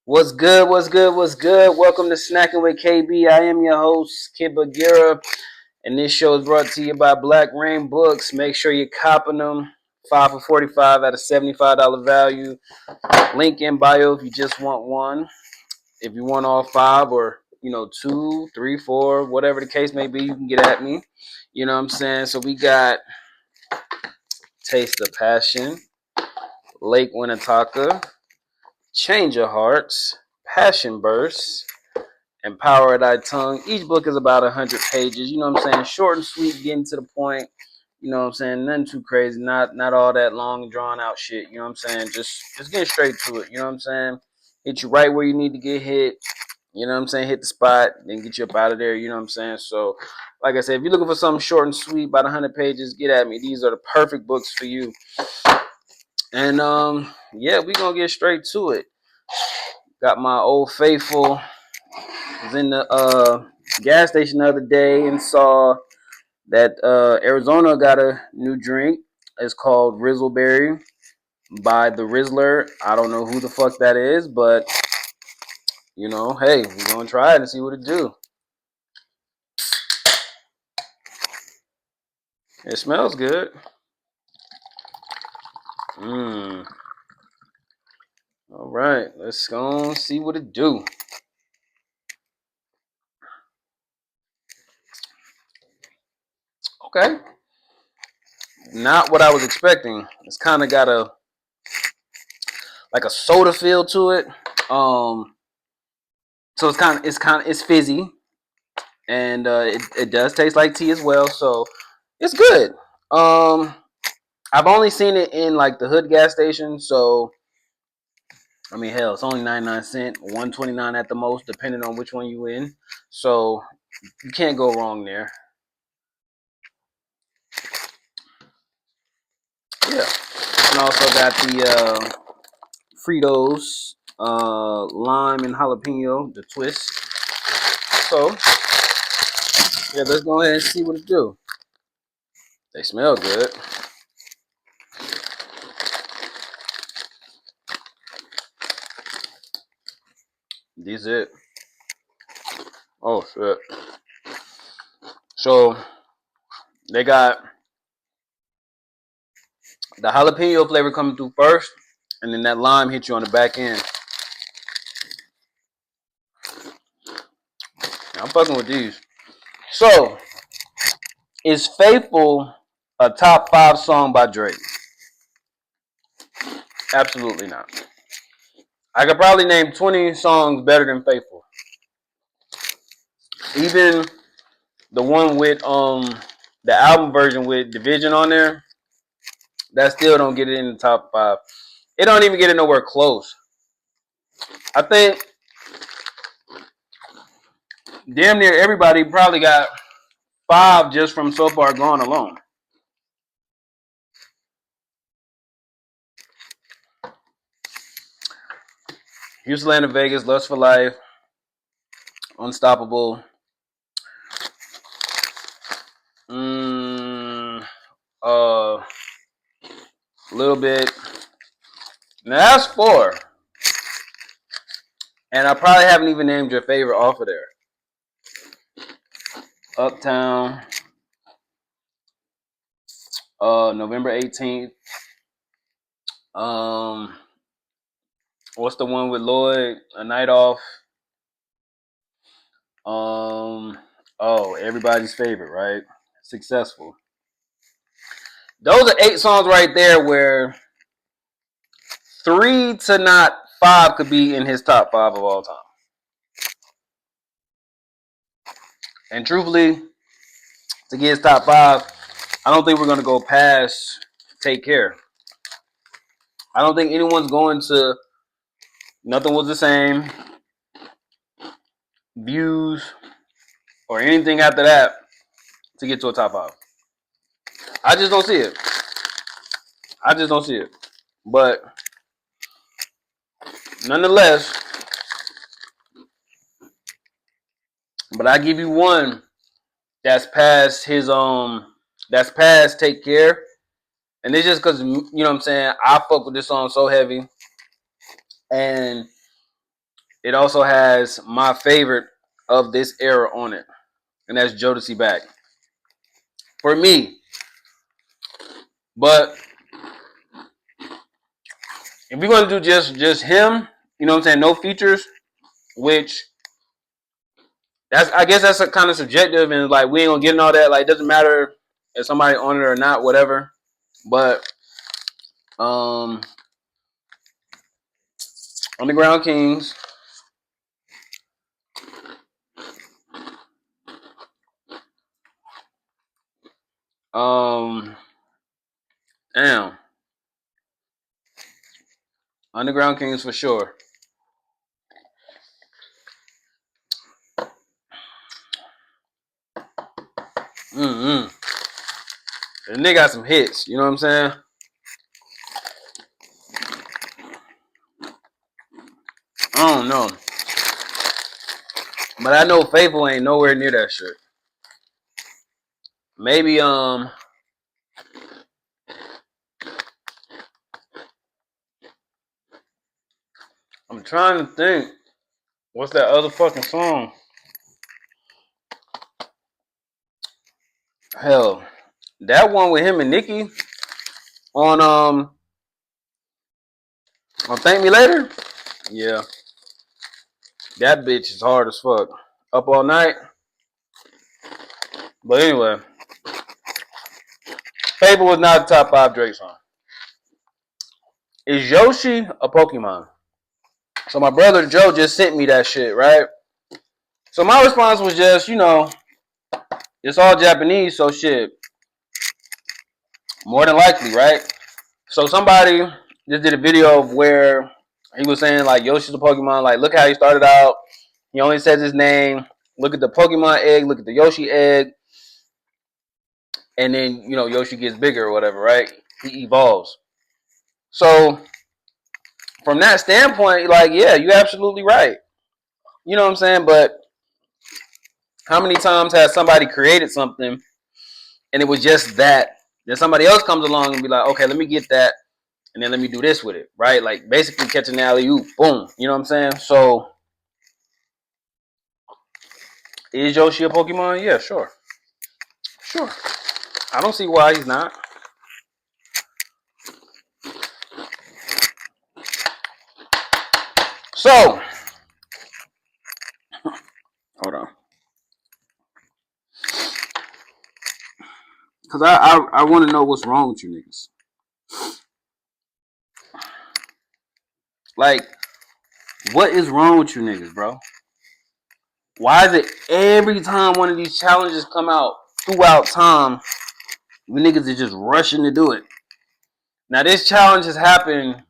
What's good? What's good? What's good? Welcome to Snackin with KB. I am your host, Kid Bagheera, and this show is brought to you by Black Rain Books. Make sure you're copping them. 5 for 45 at a $75 value. Link in bio if you just want one. If you want all five or, two, three, four, whatever the case may be, you can get at me. You know what I'm saying? So we got Taste of Passion, Lake Winnetaka, Change Your Hearts, Passion Burst, Empower Thy Tongue. Each book is about 100 pages. You know what I'm saying? Short and sweet, getting to the point. You know what I'm saying? Nothing too crazy. Not all that long, drawn out shit. You know what I'm saying? Just getting straight to it. You know what I'm saying? Hit you right where you need to get hit. You know what I'm saying? Hit the spot, then get you up out of there. You know what I'm saying? So, like I said, if you're looking for something short and sweet, about 100 pages, get at me. These are the perfect books for you. And yeah, we gonna get straight to it. Got my old faithful. Was in the gas station the other day and saw that Arizona got a new drink. It's called Rizzleberry by the Rizzler. I don't know who the fuck that is, but hey, we're gonna try it and see what it do. It smells good. All right, let's go see what it do. Okay, not what I was expecting. It's kind of got a like a soda feel to it. So it's fizzy, and it does taste like tea as well. So it's good. Um, I've only seen it in like the hood gas station. So I mean, hell, it's only 99 cents, 129 at the most, depending on which one you in. So you can't go wrong there. Yeah, and also got the Fritos, lime and jalapeno, the twist. So yeah, let's go ahead and see what it do. They smell good. These it. Oh shit. So they got the jalapeno flavor coming through first, and then that lime hits you on the back end. I'm fucking with these. So, is Faithful a top 5 song by Drake? Absolutely not. I could probably name 20 songs better than Faithful. Even the one with the album version with Division on there, that still don't get it in the top 5. It don't even get it nowhere close. I think damn near everybody probably got 5 just from So Far Gone alone. Houston, Atlanta, Vegas, Lust for Life, Unstoppable. A little bit. Now that's 4. And I probably haven't even named your favorite off of there. Uptown. November 18th. What's the one with Lloyd? A Night Off. Everybody's favorite, right? Successful. Those are 8 songs right there where 3 to not 5 could be in his top 5 of all time. And truthfully, to get his top 5, I don't think we're going to go past Take Care. I don't think anyone's going to Nothing Was the Same, Views, or anything after that to get to a top 5. I just don't see it. But nonetheless, I give you one that's past that's past Take Care. And it's just because, you know what I'm saying, I fuck with this song so heavy. And It also has my favorite of this era on it, and that's Jodeci Back for me. But if we're gonna do just him, you know what I'm saying, no features, which that's I guess that's a kind of subjective, and like we ain't gonna get in all that. Like it doesn't matter if somebody on it or not, whatever. But um, Underground Kings, um, damn, Underground Kings for sure. Mm-hmm. And they got some hits. You know what I'm saying? I don't know, but I know Faithful ain't nowhere near that shit. Maybe I'm trying to think. What's that other fucking song? Hell, that one with him and Nicki on on Thank Me Later. Yeah, that bitch is hard as fuck. Up All Night. But anyway, Fable was not a top 5 Drake song. Is Yoshi a Pokemon? So my brother Joe just sent me that shit, right? So my response was just, it's all Japanese, so shit, more than likely, right? So somebody just did a video of where he was saying like Yoshi's a Pokemon, like look how he started out. He only says his name. Look at the Pokemon egg, look at the Yoshi egg, and then Yoshi gets bigger or whatever, right? He evolves. So from that standpoint, like yeah, you're absolutely right. You know what I'm saying? But how many times has somebody created something and it was just that? Then somebody else comes along and be like, okay, let me get that, and then let me do this with it, right? Like basically catching an alley oop, boom. You know what I'm saying? So is Yoshi a Pokemon? Yeah, sure, sure. I don't see why he's not. So hold on, because I want to know what's wrong with you niggas. Like, what is wrong with you niggas, bro? Why is it every time one of these challenges come out throughout time, you niggas are just rushing to do it? Now this challenge has happened,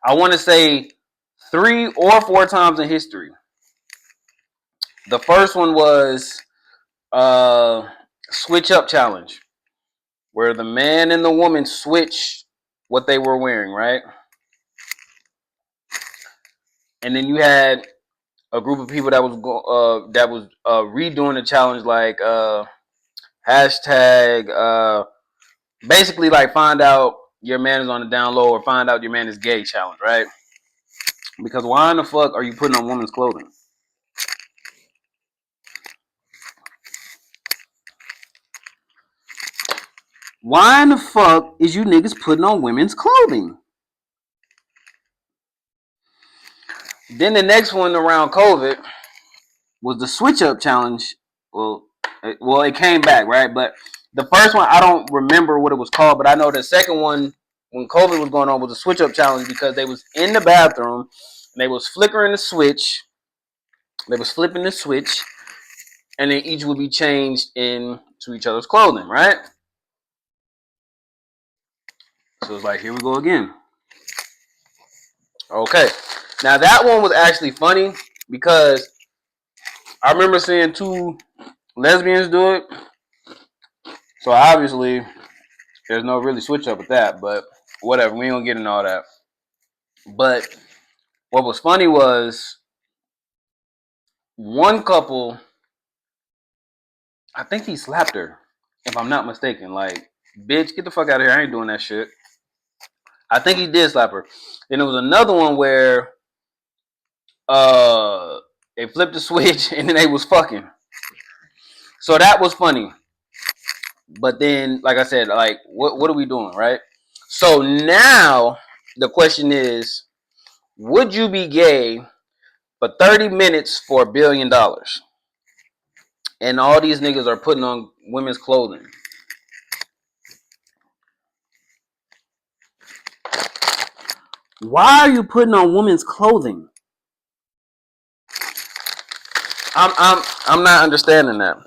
I want to say 3 or 4 times in history. The first one was switch up challenge, where the man and the woman switch what they were wearing, right? And then you had a group of people that was redoing the challenge, like hashtag basically like find out your man is on the down low or find out your man is gay challenge, right? Because why in the fuck are you putting on women's clothing? Why in the fuck is you niggas putting on women's clothing? Then the next one around COVID was the switch up challenge. It came back, right? But the first one, I don't remember what it was called, but I know the second one, when COVID was going on, was a switch up challenge because they was in the bathroom and they was flickering the switch. They was flipping the switch, and then each would be changed into each other's clothing, right? So it's like, here we go again. Okay. Now that one was actually funny because I remember seeing 2 lesbians do it. So obviously there's no really switch up with that, but whatever, we ain't gonna get into all that. But what was funny was one couple, I think he slapped her, if I'm not mistaken. Like, bitch, get the fuck out of here. I ain't doing that shit. I think he did slap her. Then there was another one where they flipped the switch and then they was fucking. So that was funny. But then, like I said, like what are we doing, right? So now the question is, would you be gay for 30 minutes for $1 billion? And all these niggas are putting on women's clothing. Why are you putting on women's clothing? I'm not understanding that.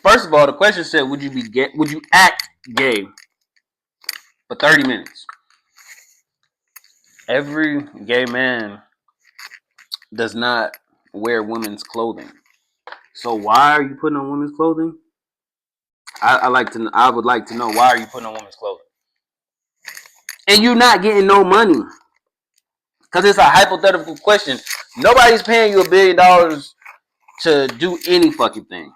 First of all, the question said, would you be gay? Would you act gay for 30 minutes? Every gay man does not wear women's clothing. So why are you putting on women's clothing? I would like to know, why are you putting on women's clothing? And you're not getting no money. Because it's a hypothetical question. Nobody's paying you $1 billion to do any fucking thing.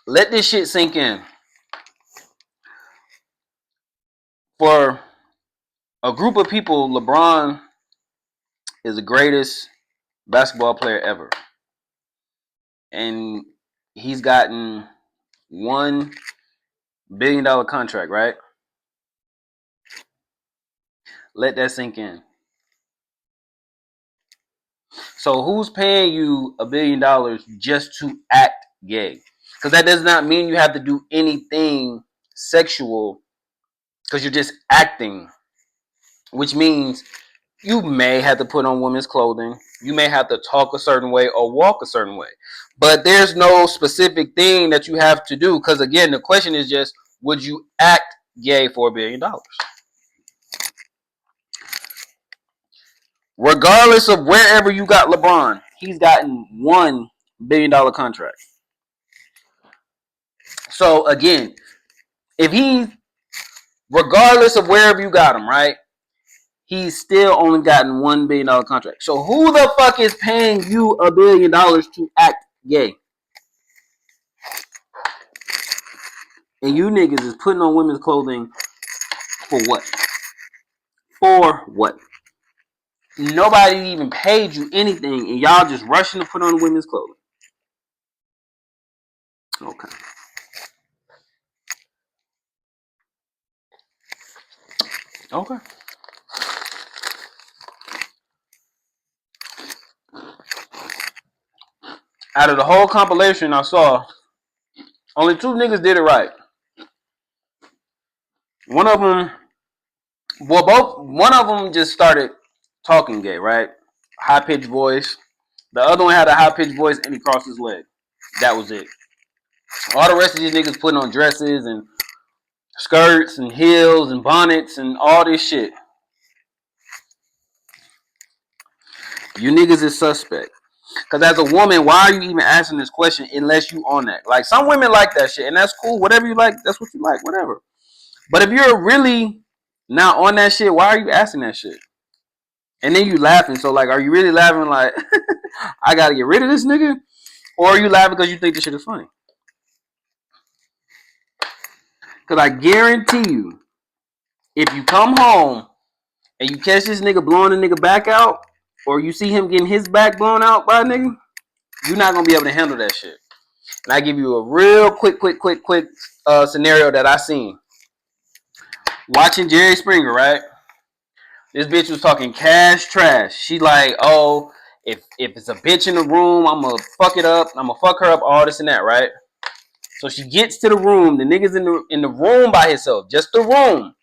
Let this shit sink in. For a group of people, LeBron is the greatest basketball player ever. And he's gotten $1 billion contract, right? Let that sink in. So who's paying you $1 billion just to act gay? Because that does not mean you have to do anything sexual, because you're just acting, which means you may have to put on women's clothing. You may have to talk a certain way or walk a certain way. But there's no specific thing that you have to do. Because again, the question is just, would you act gay for $1 billion? Regardless of wherever you got LeBron, he's gotten $1 billion contract. So again, if he, regardless of wherever you got him, right, he's still only gotten $1 billion contract. So who the fuck is paying you $1 billion to act gay? And you niggas is putting on women's clothing for what? For what? Nobody even paid you anything, and y'all just rushing to put on women's clothing. Okay. Okay. Out of the whole compilation I saw, only 2 niggas did it right. One of them, one of them just started talking gay, right? High pitched voice. The other one had a high pitched voice and he crossed his leg. That was it. All the rest of these niggas putting on dresses and skirts and heels and bonnets and all this shit. You niggas is suspect. Because as a woman, why are you even asking this question unless you on that? Like, some women like that shit, and that's cool. Whatever you like, that's what you like, whatever. But if you're really not on that shit, why are you asking that shit? And then you laughing. So, like, are you really laughing like, I gotta get rid of this nigga? Or are you laughing because you think this shit is funny? Because I guarantee you, if you come home and you catch this nigga blowing a nigga back out, or you see him getting his back blown out by a nigga, you're not gonna be able to handle that shit. And I give you a real quick scenario that I seen. Watching Jerry Springer, right? This bitch was talking cash trash. She like, oh, if it's a bitch in the room, I'm gonna fuck it up. I'm gonna fuck her up, all this and that, right? So she gets to the room. The nigga's in the room by himself, just the room.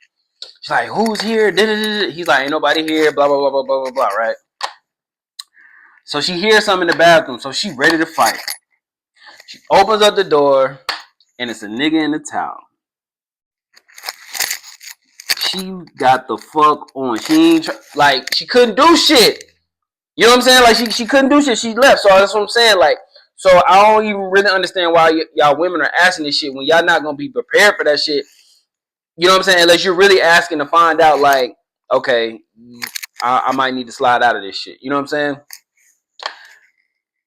She's like, who's here? He's like, ain't nobody here. Blah blah blah blah blah blah blah. Right? So she hears something in the bathroom. So she ready to fight. She opens up the door, and it's a nigga in the towel. She got the fuck on. She ain't like, she couldn't do shit. You know what I'm saying? Like, she couldn't do shit. She left. So that's what I'm saying. Like, so I don't even really understand why y'all women are asking this shit when y'all not gonna be prepared for that shit. You know what I'm saying? Unless you're really asking to find out, like, okay, I might need to slide out of this shit. You know what I'm saying?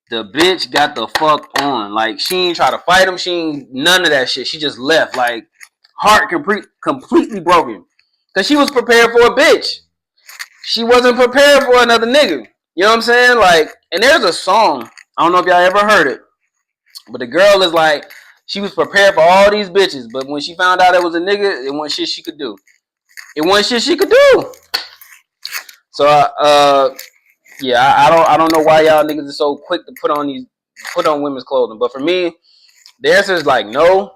The bitch got the fuck on. Like, she ain't try to fight him. She ain't none of that shit. She just left. Like, heart completely broken. Because she was prepared for a bitch. She wasn't prepared for another nigga. You know what I'm saying? Like, and there's a song. I don't know if y'all ever heard it. But the girl is like, she was prepared for all these bitches. But when she found out it was a nigga, it wasn't shit she could do. It wasn't shit she could do. So, yeah, I don't know why y'all niggas are so quick to put on women's clothing. But for me, the answer is like no,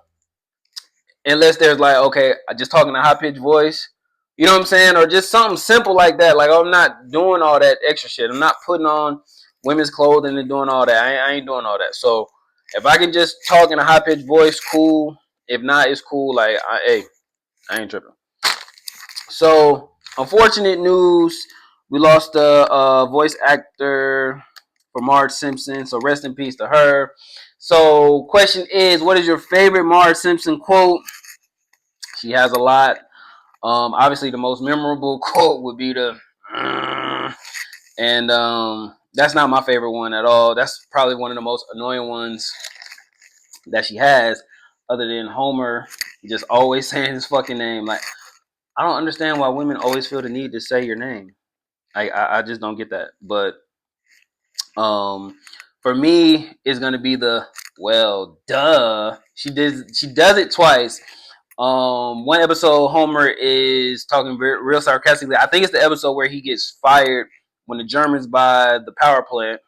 unless there's like, okay, I just talking a high pitched voice, you know what I'm saying, or just something simple like that. Like, I'm not doing all that extra shit. I'm not putting on women's clothing and doing all that. I ain't doing all that. So if I can just talk in a high pitched voice, cool. If not, it's cool. Like, I ain't tripping. So, unfortunate news. We lost the voice actor for Marge Simpson. So, rest in peace to her. So, question is, what is your favorite Marge Simpson quote? She has a lot. Obviously, the most memorable quote would be the, and that's not my favorite one at all. That's probably one of the most annoying ones that she has, other than Homer just always saying his fucking name. Like, I don't understand why women always feel the need to say your name. I just don't get that. But for me, it's gonna be the well, duh. She does it twice. One episode, Homer is talking real sarcastically. I think it's the episode where he gets fired when the Germans buy the power plant.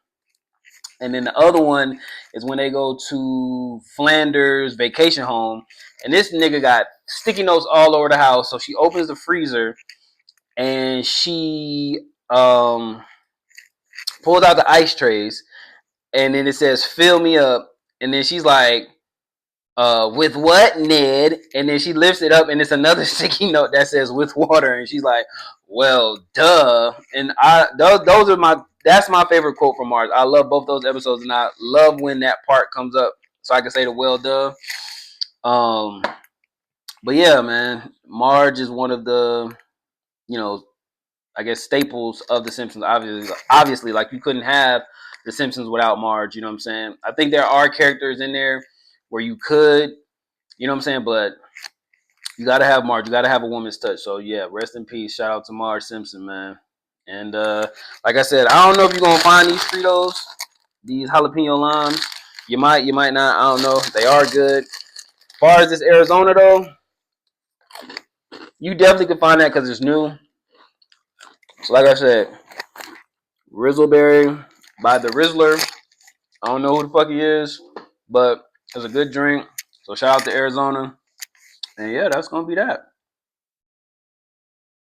And then the other one is when they go to Flanders vacation home, and this nigga got sticky notes all over the house. So she opens the freezer and she pulls out the ice trays, and then it says "fill me up," and then she's like, "With what, Ned?" And then she lifts it up, and it's another sticky note that says "with water," and she's like, "Well, duh." And those are that's my favorite quote from Mars. I love both those episodes, and I love when that part comes up, so I can say the "well, duh." Um, but yeah, man, Marge is one of the, you know, I guess staples of the Simpsons. Obviously, like, you couldn't have the Simpsons without Marge. You know what I'm saying? I think there are characters in there where you could, you know what I'm saying, but you got to have Marge. You got to have a woman's touch. So yeah, rest in peace. Shout out to Marge Simpson, man. And like I said, I don't know if you're gonna find these Fritos, these jalapeno limes. You might not. I don't know. They are good. As far as this Arizona though, you definitely can find that because it's new. So like I said, Rizzleberry by the Rizzler. I don't know who the fuck he is, but it's a good drink. So shout out to Arizona. And yeah, that's gonna be that.